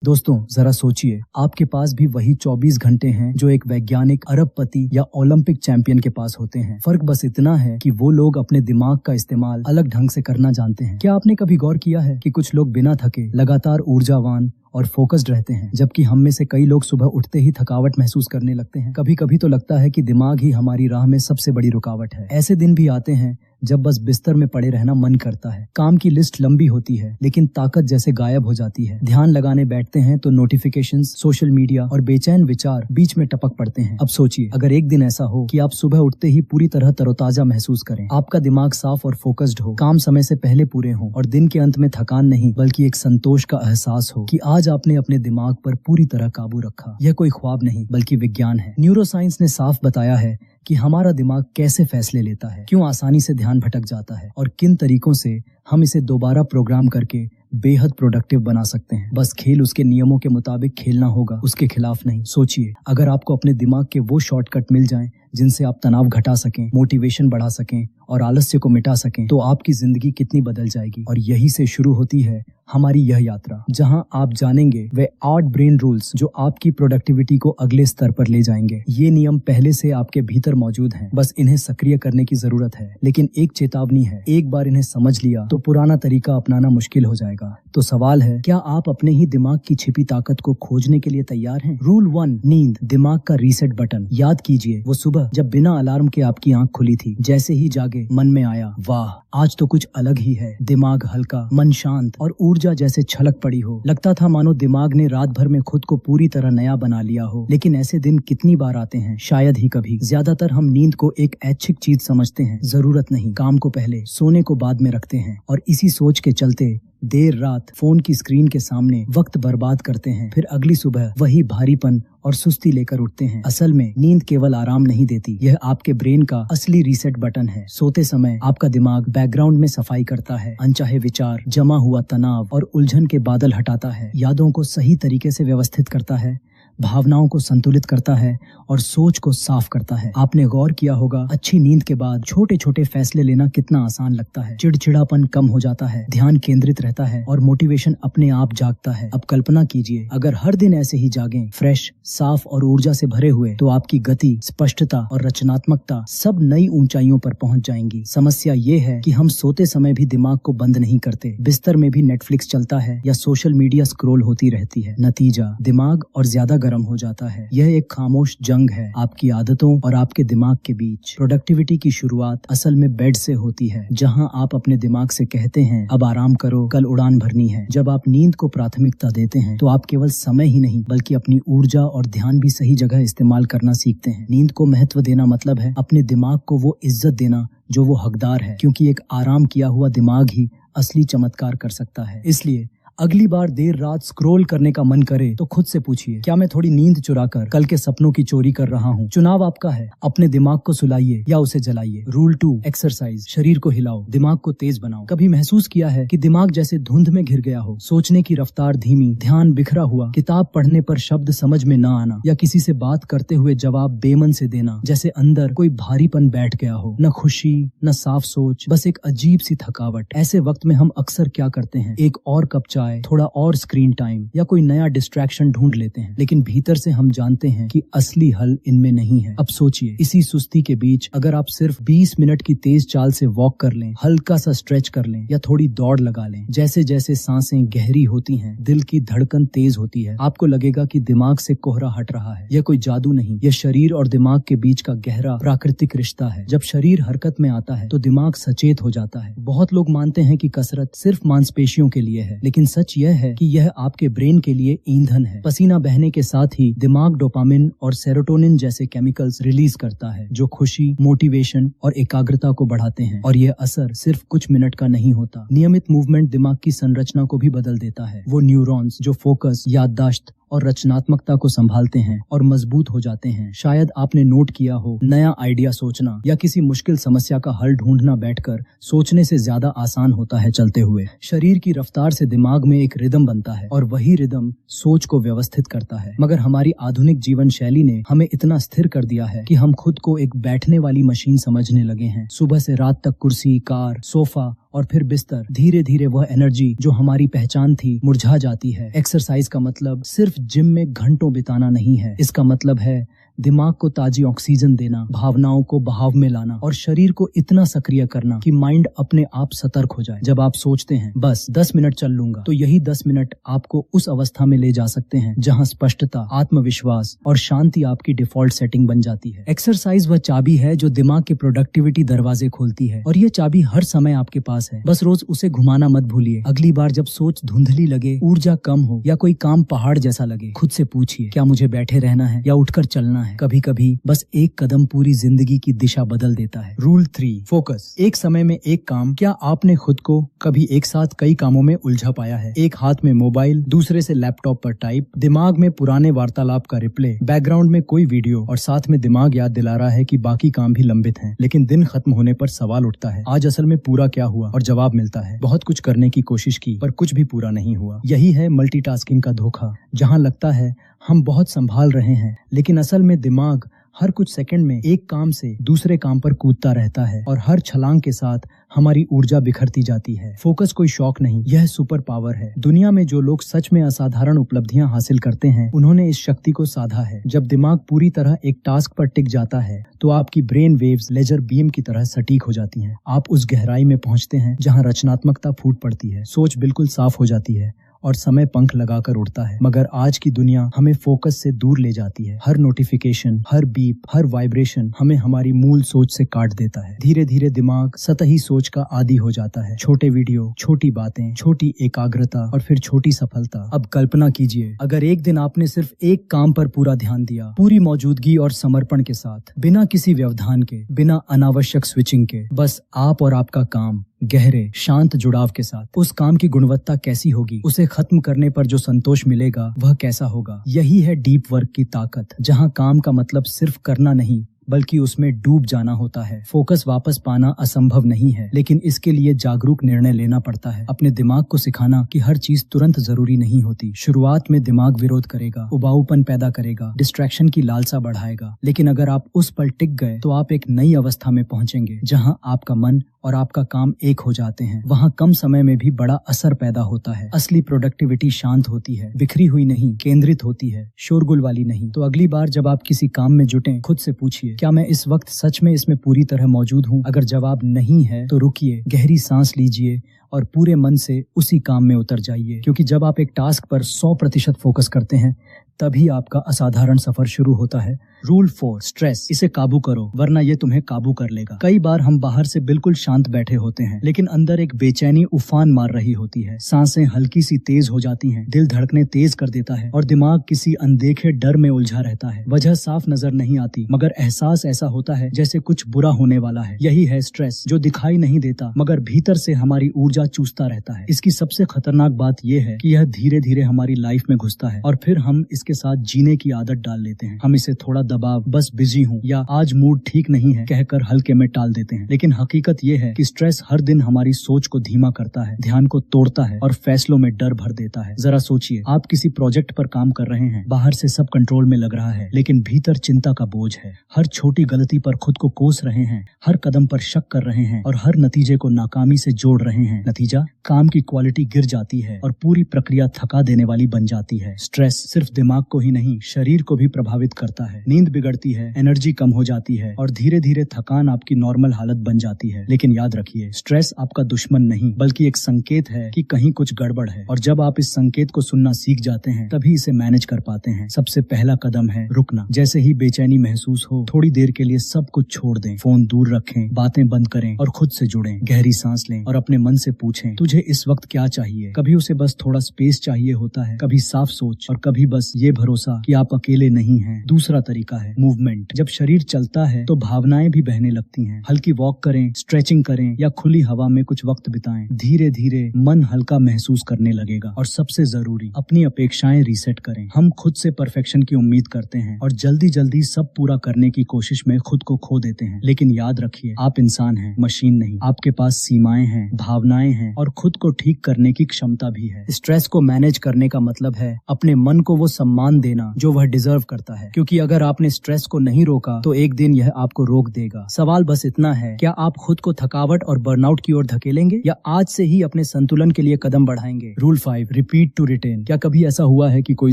दोस्तों जरा सोचिए, आपके पास भी वही 24 घंटे हैं जो एक वैज्ञानिक, अरबपति या ओलंपिक चैंपियन के पास होते हैं। फर्क बस इतना है कि वो लोग अपने दिमाग का इस्तेमाल अलग ढंग से करना जानते हैं। क्या आपने कभी गौर किया है कि कुछ लोग बिना थके लगातार ऊर्जावान और फोकस्ड रहते हैं, जबकि हम में से कई लोग सुबह उठते ही थकावट महसूस करने लगते हैं। कभी कभी तो लगता है कि दिमाग ही हमारी राह में सबसे बड़ी रुकावट है। ऐसे दिन भी आते हैं जब बस बिस्तर में पड़े रहना मन करता है। काम की लिस्ट लंबी होती है लेकिन ताकत जैसे गायब हो जाती है। ध्यान लगाने बैठते हैं तो नोटिफिकेशंस, सोशल मीडिया और बेचैन विचार बीच में टपक पड़ते हैं। अब सोचिए, अगर एक दिन ऐसा हो कि आप सुबह उठते ही पूरी तरह तरोताजा महसूस करें, आपका दिमाग साफ और फोकस्ड हो, काम समय से पहले पूरे हो और दिन के अंत में थकान नहीं बल्कि एक संतोष का एहसास हो कि आज आपने अपने दिमाग पर पूरी तरह काबू रखा। यह कोई ख्वाब नहीं बल्कि विज्ञान है। न्यूरोसाइंस ने साफ बताया है कि हमारा दिमाग कैसे फैसले लेता है, क्यों आसानी से ध्यान भटक जाता है और किन तरीकों से हम इसे दोबारा प्रोग्राम करके बेहद प्रोडक्टिव बना सकते हैं। बस खेल उसके नियमों के मुताबिक खेलना होगा, उसके खिलाफ नहीं। सोचिए, अगर आपको अपने दिमाग के वो शॉर्टकट मिल जाएं जिनसे आप तनाव घटा सकें, मोटिवेशन बढ़ा सकें और आलस्य को मिटा सकें, तो आपकी जिंदगी कितनी बदल जाएगी। और यही से शुरू होती है हमारी यह यात्रा, जहां आप जानेंगे वे 8 ब्रेन रूल्स जो आपकी प्रोडक्टिविटी को अगले स्तर पर ले जाएंगे। ये नियम पहले से आपके भीतर मौजूद हैं, बस इन्हें सक्रिय करने की जरूरत है। लेकिन एक चेतावनी है, एक बार इन्हें समझ लिया तो पुराना तरीका अपनाना मुश्किल हो जाएगा। तो सवाल है, क्या आप अपने ही दिमाग की छिपी ताकत को खोजने के लिए तैयार हैं? रूल 1, नींद, दिमाग का रीसेट बटन। याद कीजिए वो सुबह जब बिना अलार्म के आपकी आंख खुली थी। जैसे ही जागे मन में आया, वाह आज तो कुछ अलग ही है। दिमाग हल्का, मन शांत और ऊर्जा जैसे छलक पड़ी हो। लगता था मानो दिमाग ने रात भर में खुद को पूरी तरह नया बना लिया हो। लेकिन ऐसे दिन कितनी बार आते हैं? शायद ही कभी। ज्यादातर हम नींद को एक ऐच्छिक चीज समझते हैं, जरूरत नहीं। काम को पहले, सोने को बाद में रखते हैं और इसी सोच के चलते देर रात फोन की स्क्रीन के सामने वक्त बर्बाद करते हैं। फिर अगली सुबह वही भारीपन और सुस्ती लेकर उठते हैं। असल में नींद केवल आराम नहीं देती, यह आपके ब्रेन का असली रीसेट बटन है। सोते समय आपका दिमाग बैकग्राउंड में सफाई करता है, अनचाहे विचार, जमा हुआ तनाव और उलझन के बादल हटाता है, यादों को सही तरीके से व्यवस्थित करता है, भावनाओं को संतुलित करता है और सोच को साफ करता है। आपने गौर किया होगा, अच्छी नींद के बाद छोटे छोटे फैसले लेना कितना आसान लगता है। चिड़चिड़ापन कम हो जाता है, ध्यान केंद्रित रहता है और मोटिवेशन अपने आप जागता है। अब कल्पना कीजिए, अगर हर दिन ऐसे ही जागें, फ्रेश, साफ और ऊर्जा से भरे हुए, तो आपकी गति, स्पष्टता और रचनात्मकता सब नई ऊंचाइयों पर पहुंच जाएंगी। समस्या ये है कि हम सोते समय भी दिमाग को बंद नहीं करते। बिस्तर में भी नेटफ्लिक्स चलता है या सोशल मीडिया स्क्रॉल होती रहती है। नतीजा, दिमाग और ज्यादा गर्म हो जाता है। यह एक खामोश जंग है आपकी आदतों और आपके दिमाग के बीच। प्रोडक्टिविटी की शुरुआत असल में बेड से होती है, जहां आप अपने दिमाग से कहते हैं अब आराम करो, कल उड़ान भरनी है। जब आप नींद को प्राथमिकता देते हैं तो आप केवल समय ही नहीं बल्कि अपनी ऊर्जा और ध्यान भी सही जगह इस्तेमाल करना सीखते हैं। नींद को महत्व देना मतलब है अपने दिमाग को वो इज्जत देना जो वो हकदार है, क्योंकि एक आराम किया हुआ दिमाग ही असली चमत्कार कर सकता है। इसलिए अगली बार देर रात स्क्रॉल करने का मन करे तो खुद से पूछिए, क्या मैं थोड़ी नींद चुराकर कल के सपनों की चोरी कर रहा हूँ? चुनाव आपका है। अपने दिमाग को सुलाइए या उसे जलाइए। रूल 2, एक्सरसाइज, शरीर को हिलाओ, दिमाग को तेज बनाओ। कभी महसूस किया है कि दिमाग जैसे धुंध में घिर गया हो? सोचने की रफ्तार धीमी, ध्यान बिखरा हुआ, किताब पढ़ने पर शब्द समझ में न आना या किसी से बात करते हुए जवाब बेमन से देना, जैसे अंदर कोई भारीपन बैठ गया हो। न खुशी, न साफ सोच, बस एक अजीब सी थकावट। ऐसे वक्त में हम अक्सर क्या करते हैं? एक और कप चाय, थोड़ा और स्क्रीन टाइम या कोई नया डिस्ट्रैक्शन ढूंढ लेते हैं। लेकिन भीतर से हम जानते हैं कि असली हल इनमें नहीं है। अब सोचिए, इसी सुस्ती के बीच अगर आप सिर्फ 20 मिनट की तेज चाल से वॉक कर लें, हल्का सा स्ट्रेच कर लें या थोड़ी दौड़ लगा लें, जैसे जैसे सांसें गहरी होती हैं, दिल की धड़कन तेज होती है, आपको लगेगा कि दिमाग से कोहरा हट रहा है। यह कोई जादू नहीं, यह शरीर और दिमाग के बीच का गहरा प्राकृतिक रिश्ता है। जब शरीर हरकत में आता है तो दिमाग सचेत हो जाता है। बहुत लोग मानते हैं कि कसरत सिर्फ मांसपेशियों के लिए है, लेकिन सच यह है कि यह आपके ब्रेन के लिए ईंधन है। पसीना बहने के साथ ही दिमाग डोपामिन और सेरोटोनिन जैसे केमिकल्स रिलीज करता है, जो खुशी, मोटिवेशन और एकाग्रता को बढ़ाते हैं। और यह असर सिर्फ कुछ मिनट का नहीं होता। नियमित मूवमेंट दिमाग की संरचना को भी बदल देता है। वो न्यूरॉन्स जो फोकस, याददाश्त और रचनात्मकता को संभालते हैं और मजबूत हो जाते हैं। शायद आपने नोट किया हो, नया आइडिया सोचना या किसी मुश्किल समस्या का हल ढूंढना बैठकर सोचने से ज्यादा आसान होता है चलते हुए। शरीर की रफ्तार से दिमाग में एक रिदम बनता है और वही रिदम सोच को व्यवस्थित करता है। मगर हमारी आधुनिक जीवन शैली ने हमें इतना स्थिर कर दिया है कि हम खुद को एक बैठने वाली मशीन समझने लगे हैं। सुबह से रात तक कुर्सी, कार, सोफा और फिर बिस्तर। धीरे धीरे वह एनर्जी जो हमारी पहचान थी मुरझा जाती है। एक्सरसाइज का मतलब सिर्फ जिम में घंटों बिताना नहीं है। इसका मतलब है दिमाग को ताजी ऑक्सीजन देना, भावनाओं को बहाव में लाना और शरीर को इतना सक्रिय करना कि माइंड अपने आप सतर्क हो जाए। जब आप सोचते हैं बस 10 मिनट चल लूंगा, तो यही 10 मिनट आपको उस अवस्था में ले जा सकते हैं जहां स्पष्टता, आत्मविश्वास और शांति आपकी डिफॉल्ट सेटिंग बन जाती है। एक्सरसाइज वह चाबी है जो दिमाग के प्रोडक्टिविटी दरवाजे खोलती है और ये चाबी हर समय आपके पास है। बस रोज उसे घुमाना मत भूलिए। अगली बार जब सोच धुंधली लगे, ऊर्जा कम हो या कोई काम पहाड़ जैसा लगे, खुद से पूछिए क्या मुझे बैठे रहना है या उठकर चलना है। कभी कभी बस एक कदम पूरी जिंदगी की दिशा बदल देता है। Rule 3, focus. एक समय में एक काम। क्या आपने खुद को कभी एक साथ कई कामों में उलझा पाया है? एक हाथ में मोबाइल, दूसरे से लैपटॉप पर टाइप, दिमाग में पुराने वार्तालाप का रिप्ले, बैकग्राउंड में कोई वीडियो और साथ में दिमाग याद दिला रहा है कि बाकी काम भी लंबित हैं। लेकिन दिन खत्म होने पर सवाल उठता है, आज असल में पूरा क्या हुआ? और जवाब मिलता है, बहुत कुछ करने की कोशिश की पर कुछ भी पूरा नहीं हुआ। यही है मल्टीटास्किंग का धोखा। जहां लगता है हम बहुत संभाल रहे हैं, लेकिन असल में दिमाग हर कुछ सेकंड में एक काम से दूसरे काम पर कूदता रहता है और हर छलांग के साथ हमारी ऊर्जा बिखरती जाती है। फोकस कोई शौक नहीं, यह सुपर पावर है। दुनिया में जो लोग सच में असाधारण उपलब्धियां हासिल करते हैं, उन्होंने इस शक्ति को साधा है। जब दिमाग पूरी तरह एक टास्क पर टिक जाता है, तो आपकी ब्रेन वेव्स लेजर बीम की तरह सटीक हो जाती हैं। आप उस गहराई में पहुंचते हैं जहां रचनात्मकता फूट पड़ती है, सोच बिल्कुल साफ हो जाती है और समय पंख लगाकर उड़ता है। मगर आज की दुनिया हमें फोकस से दूर ले जाती है। हर नोटिफिकेशन, हर बीप, हर वाइब्रेशन हमें हमारी मूल सोच से काट देता है। धीरे धीरे दिमाग सतही सोच का आदी हो जाता है। छोटे वीडियो, छोटी बातें, छोटी एकाग्रता और फिर छोटी सफलता। अब कल्पना कीजिए, अगर एक दिन आपने सिर्फ एक काम पर पूरा ध्यान दिया, पूरी मौजूदगी और समर्पण के साथ, बिना किसी व्यवधान के, बिना अनावश्यक स्विचिंग के, बस आप और आपका काम, गहरे शांत जुड़ाव के साथ। उस काम की गुणवत्ता कैसी होगी? उसे खत्म करने पर जो संतोष मिलेगा वह कैसा होगा? यही है डीप वर्क की ताकत, जहां काम का मतलब सिर्फ करना नहीं बल्कि उसमें डूब जाना होता है। फोकस वापस पाना असंभव नहीं है, लेकिन इसके लिए जागरूक निर्णय लेना पड़ता है। अपने दिमाग को सिखाना कि हर चीज तुरंत जरूरी नहीं होती। शुरुआत में दिमाग विरोध करेगा, उबाऊपन पैदा करेगा, डिस्ट्रैक्शन की लालसा बढ़ाएगा, लेकिन अगर आप उस पर टिक गए तो आप एक नई अवस्था में पहुंचेंगे जहां आपका मन और आपका काम एक हो जाते हैं। वहाँ कम समय में भी बड़ा असर पैदा होता है। असली प्रोडक्टिविटी शांत होती है, बिखरी हुई नहीं, केंद्रित होती है, शोरगुल वाली नहीं। तो अगली बार जब आप किसी काम में जुटें, खुद से पूछिए, क्या मैं इस वक्त सच में इसमें पूरी तरह मौजूद हूँ? अगर जवाब नहीं है तो रुकिए, गहरी सांस लीजिए और पूरे मन से उसी काम में उतर जाइए। क्योंकि जब आप एक टास्क पर 100% फोकस करते हैं, तभी आपका असाधारण सफर शुरू होता है। Rule 4, stress. इसे काबू करो, वरना ये तुम्हें काबू कर लेगा। कई बार हम बाहर से बिल्कुल शांत बैठे होते हैं, लेकिन अंदर एक बेचैनी उफान मार रही होती है। सांसें हल्की सी तेज हो जाती हैं, दिल धड़कने तेज कर देता है और दिमाग किसी अनदेखे डर में उलझा रहता है। वजह साफ नजर नहीं आती, मगर एहसास ऐसा होता है जैसे कुछ बुरा होने वाला है। यही है स्ट्रेस, जो दिखाई नहीं देता मगर भीतर से हमारी ऊर्जा चूसता रहता है। इसकी सबसे खतरनाक बात यह है कि यह धीरे धीरे हमारी लाइफ में घुसता है और फिर हम इसके साथ जीने की आदत डाल लेते हैं। हम इसे थोड़ा दबाव, बस बिजी हूँ या आज मूड ठीक नहीं है कहकर हल्के में टाल देते हैं। लेकिन हकीकत ये है कि स्ट्रेस हर दिन हमारी सोच को धीमा करता है, ध्यान को तोड़ता है और फैसलों में डर भर देता है। जरा सोचिए, आप किसी प्रोजेक्ट पर काम कर रहे हैं, बाहर से सब कंट्रोल में लग रहा है, लेकिन भीतर चिंता का बोझ है। हर छोटी गलती पर खुद को कोस रहे हैं, हर कदम पर शक कर रहे हैं और हर नतीजे को नाकामी से जोड़ रहे हैं। नतीजा, काम की क्वालिटी गिर जाती है और पूरी प्रक्रिया थका देने वाली बन जाती है। स्ट्रेस सिर्फ दिमाग को ही नहीं, शरीर को भी प्रभावित करता है। नींद बिगड़ती है, एनर्जी कम हो जाती है और धीरे धीरे थकान आपकी नॉर्मल हालत बन जाती है। लेकिन याद रखिए, स्ट्रेस आपका दुश्मन नहीं बल्कि एक संकेत है कि कहीं कुछ गड़बड़ है, और जब आप इस संकेत को सुनना सीख जाते हैं तभी इसे मैनेज कर पाते हैं। सबसे पहला कदम है रुकना। जैसे ही बेचैनी महसूस हो, थोड़ी देर के लिए सब कुछ छोड़ दें, फोन दूर रखें, बातें बंद करें और खुद से जुड़ें। गहरी सांस लें और अपने मन से पूछें, तुझे इस वक्त क्या चाहिए? कभी उसे बस थोड़ा स्पेस चाहिए होता है, कभी साफ सोच और कभी बस ये भरोसा कि आप अकेले नहीं हैं। दूसरा तरीका है मूवमेंट। जब शरीर चलता है तो भावनाएं भी बहने लगती हैं। हल्की वॉक करें, स्ट्रेचिंग करें या खुली हवा में कुछ वक्त बिताएं। धीरे धीरे मन हल्का महसूस करने लगेगा। और सबसे जरूरी, अपनी अपेक्षाएं रीसेट करें। हम खुद से परफेक्शन की उम्मीद करते हैं और जल्दी जल्दी सब पूरा करने की कोशिश में खुद को खो देते हैं। लेकिन याद रखिए, आप इंसान हैं, मशीन नहीं। आपके पास सीमाएं हैं, भावनाएं क्षमताएं हैं और खुद को ठीक करने की क्षमता भी है। स्ट्रेस को मैनेज करने का मतलब है अपने मन को वो सम्मान देना जो वह डिजर्व करता है, क्योंकि अगर आपने स्ट्रेस को नहीं रोका तो एक दिन यह आपको रोक देगा। सवाल बस इतना है, क्या आप खुद को थकावट और बर्नआउट की ओर धकेलेंगे या आज से ही अपने संतुलन के लिए कदम बढ़ाएंगे। Rule 5, repeat to retain. क्या कभी ऐसा हुआ है कि कोई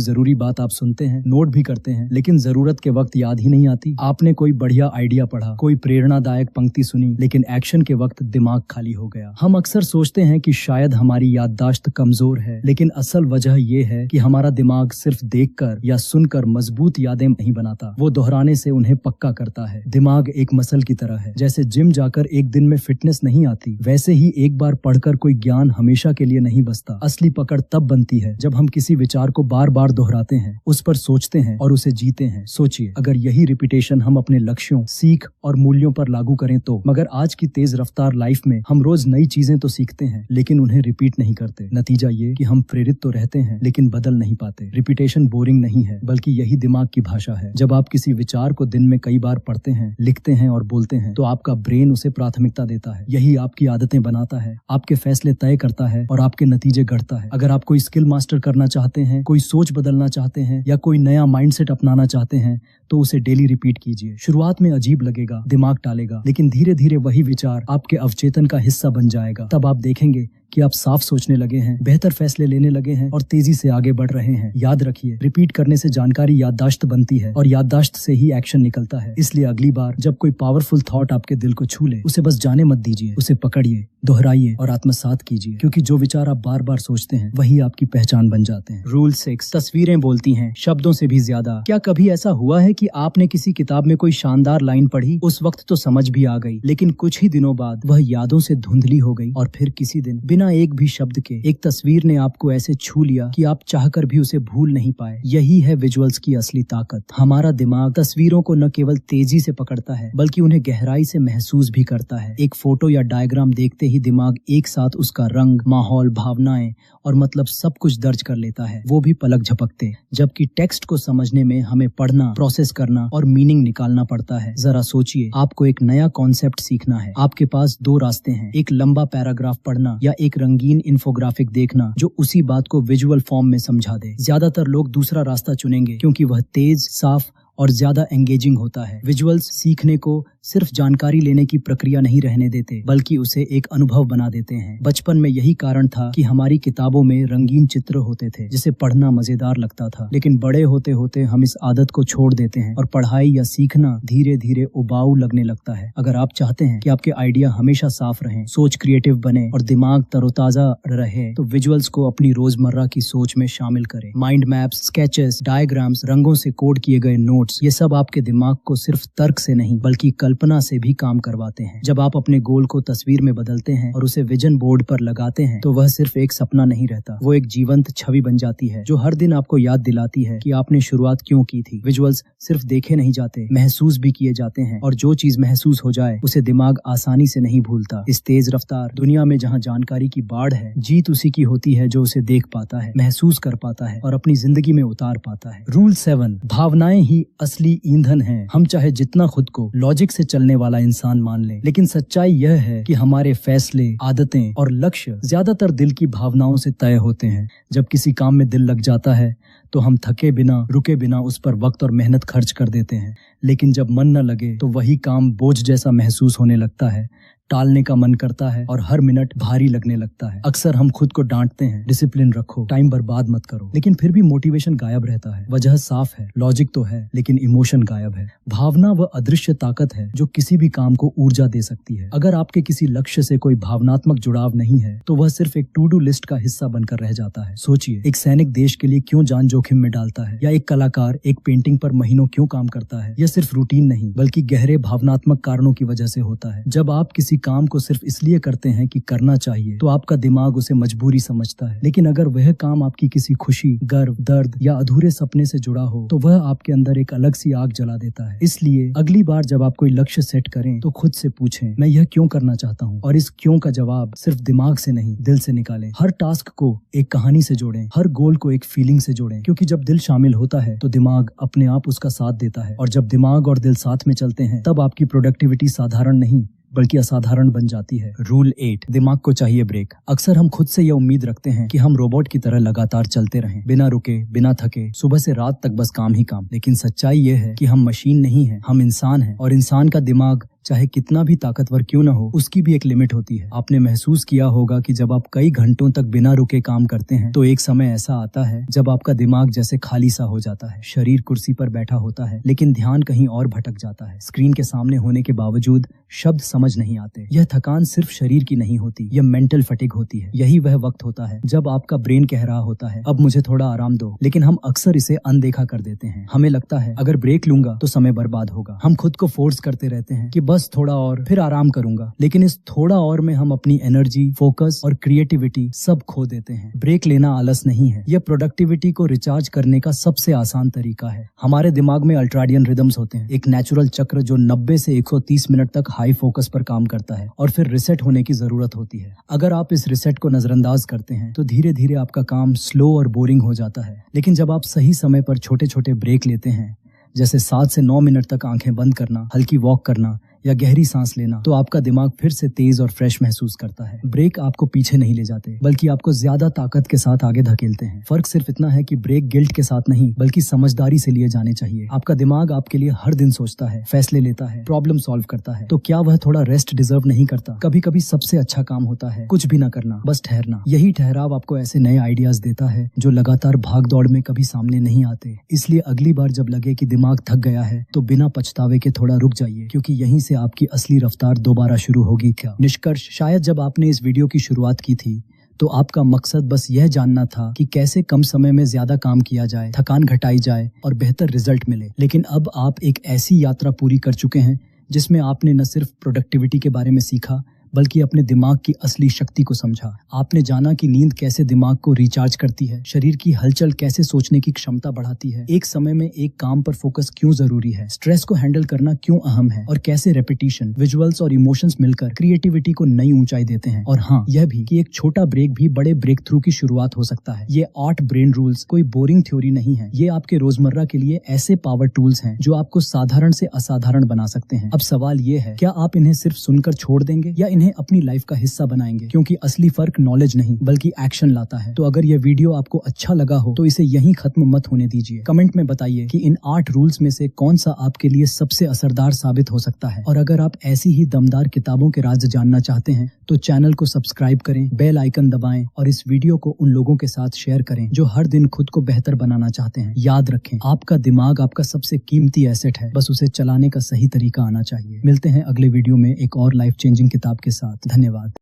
जरूरी बात आप सुनते हैं, नोट भी करते हैं, लेकिन जरूरत के वक्त याद ही नहीं आती? आपने कोई बढ़िया आइडिया पढ़ा, कोई प्रेरणादायक पंक्ति सुनी, लेकिन एक्शन के वक्त दिमाग खाली हो गया। हम अक्सर सोचते हैं कि शायद हमारी याददाश्त कमजोर है, लेकिन असल वजह यह है कि हमारा दिमाग सिर्फ देखकर या सुनकर मजबूत यादें नहीं बनाता, वो दोहराने से उन्हें पक्का करता है। दिमाग एक मसल की तरह है। जैसे जिम जाकर एक दिन में फिटनेस नहीं आती, वैसे ही एक बार पढ़कर कोई ज्ञान हमेशा के लिए नहीं बचता। असली पकड़ तब बनती है जब हम किसी विचार को बार बार दोहराते हैं, उस पर सोचते हैं और उसे जीते हैं। सोचिए, अगर यही रिपीटेशन हम अपने लक्ष्यों, सीख और मूल्यों पर लागू करें तो। मगर आज की तेज रफ्तार लाइफ में हम रोज नई चीजें तो सीखते हैं, लेकिन उन्हें रिपीट नहीं करते। नतीजा ये कि हम प्रेरित तो रहते हैं, लेकिन बदल नहीं पाते। रिपीटेशन बोरिंग नहीं है, बल्कि यही दिमाग की भाषा है। जब आप किसी विचार को दिन में कई बार पढ़ते हैं, लिखते हैं और बोलते हैं, तो आपका ब्रेन उसे प्राथमिकता देता है। यही आपकी आदतें बनाता है, आपके फैसले तय करता है और आपके नतीजे गढ़ता है। अगर आप कोई स्किल मास्टर करना चाहते हैं, कोई सोच बदलना चाहते हैं या कोई नया माइंडसेट अपनाना चाहते हैं, तो उसे डेली रिपीट कीजिए। शुरुआत में अजीब लगेगा, दिमाग टालेगा, लेकिन धीरे धीरे वही विचार आपके अवचेतन का हिस्सा बन जाएगा। तब आप देखेंगे कि आप साफ सोचने लगे हैं, बेहतर फैसले लेने लगे हैं और तेजी से आगे बढ़ रहे हैं। याद रखिए, रिपीट करने से जानकारी याददाश्त बनती है और याददाश्त से ही एक्शन निकलता है। इसलिए अगली बार जब कोई पावरफुल थॉट आपके दिल को छू ले, उसे बस जाने मत दीजिए, उसे पकड़िए, दोहराइए और आत्मसात कीजिए, क्योंकि जो विचार आप बार बार सोचते हैं वही आपकी पहचान बन जाते हैं। रूल 6, तस्वीरें बोलती हैं शब्दों से भी ज्यादा। क्या कभी ऐसा हुआ है कि आपने किसी किताब में कोई शानदार लाइन पढ़ी, उस वक्त तो समझ भी आ गई, लेकिन कुछ ही दिनों बाद वह यादों से धुंधली हो गई और फिर किसी दिन बिना एक भी शब्द के एक तस्वीर ने आपको ऐसे छू लिया कि आप चाहकर भी उसे भूल नहीं पाए। यही है विजुअल्स की असली ताकत। हमारा दिमाग तस्वीरों को न केवल तेजी से पकड़ता है, बल्कि उन्हें गहराई से महसूस भी करता है। एक फोटो या डायग्राम देखते ही दिमाग एक साथ उसका रंग, माहौल, भावनाएं और मतलब सब कुछ दर्ज कर लेता है, वो भी पलक झपकते। जबकि टेक्स्ट को समझने में हमें पढ़ना, प्रोसेस करना और मीनिंग निकालना पड़ता है। जरा सोचिए, आपको एक नया कॉन्सेप्ट सीखना है, आपके पास दो रास्ते हैं, एक लंबा पैराग्राफ पढ़ना या एक रंगीन इन्फोग्राफिक देखना जो उसी बात को विजुअल फॉर्म में समझा दे। ज्यादातर लोग दूसरा रास्ता चुनेंगे क्योंकि वह तेज, साफ और ज्यादा एंगेजिंग होता है। विजुअल्स सीखने को सिर्फ जानकारी लेने की प्रक्रिया नहीं रहने देते, बल्कि उसे एक अनुभव बना देते हैं। बचपन में यही कारण था कि हमारी किताबों में रंगीन चित्र होते थे जिसे पढ़ना मजेदार लगता था, लेकिन बड़े होते होते हम इस आदत को छोड़ देते हैं और पढ़ाई या सीखना धीरे धीरे उबाऊ लगने लगता है। अगर आप चाहते हैं कि आपके आइडिया हमेशा साफ रहें, सोच क्रिएटिव बने और दिमाग तरोताजा रहे, तो विजुअल्स को अपनी रोजमर्रा की सोच में शामिल करें। माइंड मैप्स, स्केचेस, डायग्राम्स, रंगों से कोड किए गए नोट्स, ये सब आपके दिमाग को सिर्फ तर्क से नहीं बल्कि कल्पना से भी काम करवाते हैं। जब आप अपने गोल को तस्वीर में बदलते हैं और उसे विजन बोर्ड पर लगाते हैं, तो वह सिर्फ एक सपना नहीं रहता, वो एक जीवंत छवि बन जाती है जो हर दिन आपको याद दिलाती है कि आपने शुरुआत क्यों की थी। विजुअल्स सिर्फ देखे नहीं जाते, महसूस भी किए जाते हैं, और जो चीज महसूस हो जाए उसे दिमाग आसानी से नहीं भूलता। इस तेज रफ्तार दुनिया में जहाँ जानकारी की बाढ़ है, जीत उसी की होती है जो उसे देख पाता है, महसूस कर पाता है और अपनी जिंदगी में उतार पाता है। रूल 7, भावनाएं ही असली ईंधन हैं। हम चाहे जितना खुद को लॉजिक से चलने वाला इंसान मान लें, लेकिन सच्चाई यह है कि हमारे फैसले, आदतें और लक्ष्य ज्यादातर दिल की भावनाओं से तय होते हैं। जब किसी काम में दिल लग जाता है तो हम थके बिना, रुके बिना उस पर वक्त और मेहनत खर्च कर देते हैं, लेकिन जब मन न लगे तो वही काम बोझ जैसा महसूस होने लगता है, टालने का मन करता है और हर मिनट भारी लगने लगता है। अक्सर हम खुद को डांटते हैं, डिसिप्लिन रखो, टाइम बर्बाद मत करो, लेकिन फिर भी मोटिवेशन गायब रहता है। वजह साफ है, लॉजिक तो है लेकिन इमोशन गायब है। भावना वह अदृश्य ताकत है जो किसी भी काम को ऊर्जा दे सकती है। अगर आपके किसी लक्ष्य से कोई भावनात्मक जुड़ाव नहीं है तो वह सिर्फ एक टू डू लिस्ट का हिस्सा बनकर रह जाता है। सोचिए, एक सैनिक देश के लिए क्यों जान जोखिम में डालता है, या एक कलाकार एक पेंटिंग पर महीनों क्यों काम करता है। यह सिर्फ रूटीन नहीं बल्कि गहरे भावनात्मक कारणों की वजह से होता है। जब आप किसी काम को सिर्फ इसलिए करते हैं कि करना चाहिए, तो आपका दिमाग उसे मजबूरी समझता है, लेकिन अगर वह काम आपकी किसी खुशी, गर्व, दर्द या अधूरे सपने से जुड़ा हो तो वह आपके अंदर एक अलग सी आग जला देता है। इसलिए अगली बार जब आप कोई लक्ष्य सेट करें तो खुद से पूछें, मैं यह क्यों करना चाहता हूँ, और इस क्यों का जवाब सिर्फ दिमाग से नहीं दिल से निकालें। हर टास्क को एक कहानी से जोड़ें, हर गोल को एक फीलिंग से जोड़ें, क्योंकि जब दिल शामिल होता है तो दिमाग अपने आप उसका साथ देता है, और जब दिमाग और दिल साथ में चलते हैं तब आपकी प्रोडक्टिविटी साधारण नहीं बल्कि असाधारण बन जाती है। रूल 8, दिमाग को चाहिए ब्रेक। अक्सर हम खुद से यह उम्मीद रखते हैं कि हम रोबोट की तरह लगातार चलते रहें, बिना रुके, बिना थके, सुबह से रात तक बस काम ही काम। लेकिन सच्चाई यह है कि हम मशीन नहीं है, हम इंसान हैं, और इंसान का दिमाग चाहे कितना भी ताकतवर क्यों न हो, उसकी भी एक लिमिट होती है। आपने महसूस किया होगा कि जब आप कई घंटों तक बिना रुके काम करते हैं तो एक समय ऐसा आता है जब आपका दिमाग जैसे खाली सा हो जाता है। शरीर कुर्सी पर बैठा होता है लेकिन ध्यान कहीं और भटक जाता है। स्क्रीन के सामने होने के बावजूद शब्द समझ नहीं आते। यह थकान सिर्फ शरीर की नहीं होती, यह मेंटल फटीग होती है। यही वह वक्त होता है जब आपका ब्रेन कह रहा होता है अब मुझे थोड़ा आराम दो, लेकिन हम अक्सर इसे अनदेखा कर देते हैं। हमें लगता है अगर ब्रेक लूंगा तो समय बर्बाद होगा। हम खुद को फोर्स करते रहते हैं कि बस थोड़ा और, फिर आराम करूंगा, लेकिन इस थोड़ा और में हम अपनी एनर्जी, फोकस और क्रिएटिविटी सब खो देते हैं। ब्रेक लेना आलस नहीं है, यह प्रोडक्टिविटी को रिचार्ज करने का सबसे आसान तरीका है। हमारे दिमाग में अल्ट्राडियन रिदम्स होते हैं, एक नेचुरल चक्र जो 90 से 130 मिनट तक हाई फोकस पर काम करता है और फिर रिसेट होने की जरूरत होती है। अगर आप इस रिसेट को नजरअंदाज करते हैं तो धीरे धीरे आपका काम स्लो और बोरिंग हो जाता है। लेकिन जब आप सही समय पर छोटे छोटे ब्रेक लेते हैं, जैसे 7 से 9 मिनट तक आंखें बंद करना, हल्की वॉक करना या गहरी सांस लेना, तो आपका दिमाग फिर से तेज और फ्रेश महसूस करता है। ब्रेक आपको पीछे नहीं ले जाते बल्कि आपको ज्यादा ताकत के साथ आगे धकेलते हैं। फर्क सिर्फ इतना है कि ब्रेक गिल्ट के साथ नहीं बल्कि समझदारी से लिए जाने चाहिए। आपका दिमाग आपके लिए हर दिन सोचता है, फैसले लेता है, प्रॉब्लम सॉल्व करता है, तो क्या वह थोड़ा रेस्ट डिजर्व नहीं करता? कभी कभी सबसे अच्छा काम होता है कुछ भी न करना, बस ठहरना। यही ठहराव आपको ऐसे नए आइडियाज देता है जो लगातार भाग दौड़ में कभी सामने नहीं आते। इसलिए अगली बार जब लगे कि दिमाग थक गया है तो बिना पछतावे के थोड़ा रुक जाइए, क्योंकि यहीं से आपकी असली रफ्तार दोबारा शुरू होगी। क्या निष्कर्ष, शायद जब आपने इस वीडियो की शुरुआत की थी तो आपका मकसद बस यह जानना था कि कैसे कम समय में ज्यादा काम किया जाए, थकान घटाई जाए और बेहतर रिजल्ट मिले। लेकिन अब आप एक ऐसी यात्रा पूरी कर चुके हैं जिसमें आपने न सिर्फ प्रोडक्टिविटी के बारे में सीखा बल्कि अपने दिमाग की असली शक्ति को समझा। आपने जाना कि नींद कैसे दिमाग को रिचार्ज करती है, शरीर की हलचल कैसे सोचने की क्षमता बढ़ाती है, एक समय में एक काम पर फोकस क्यों जरूरी है, स्ट्रेस को हैंडल करना क्यों अहम है, और कैसे रेपिटेशन, विजुअल्स और इमोशंस मिलकर क्रिएटिविटी को नई ऊंचाई देते हैं। और हाँ, यह भी कि एक छोटा ब्रेक भी बड़े ब्रेक थ्रू की शुरुआत हो सकता है। ये 8 ब्रेन रूल्स कोई बोरिंग थ्योरी नहीं है, ये आपके रोजमर्रा के लिए ऐसे पावर टूल्स हैं जो आपको साधारण से असाधारण बना सकते हैं। अब सवाल ये है, क्या आप इन्हें सिर्फ सुनकर छोड़ देंगे या इन्हें अपनी लाइफ का हिस्सा बनाएंगे? क्योंकि असली फर्क नॉलेज नहीं बल्कि एक्शन लाता है। तो अगर यह वीडियो आपको अच्छा लगा हो तो इसे यहीं खत्म मत होने दीजिए। कमेंट में बताइए कि इन 8 रूल्स में से कौन सा आपके लिए सबसे असरदार साबित हो सकता है। और अगर आप ऐसी ही दमदार किताबों के राज जानना चाहते हैं तो चैनल को सब्सक्राइब करें, बेल आइकन दबाएं और इस वीडियो को उन लोगों के साथ शेयर करें जो हर दिन खुद को बेहतर बनाना चाहते हैं। याद रखें, आपका दिमाग आपका सबसे कीमती एसेट है, बस उसे चलाने का सही तरीका आना चाहिए। मिलते हैं अगले वीडियो में एक और लाइफ चेंजिंग किताब के साथ। धन्यवाद।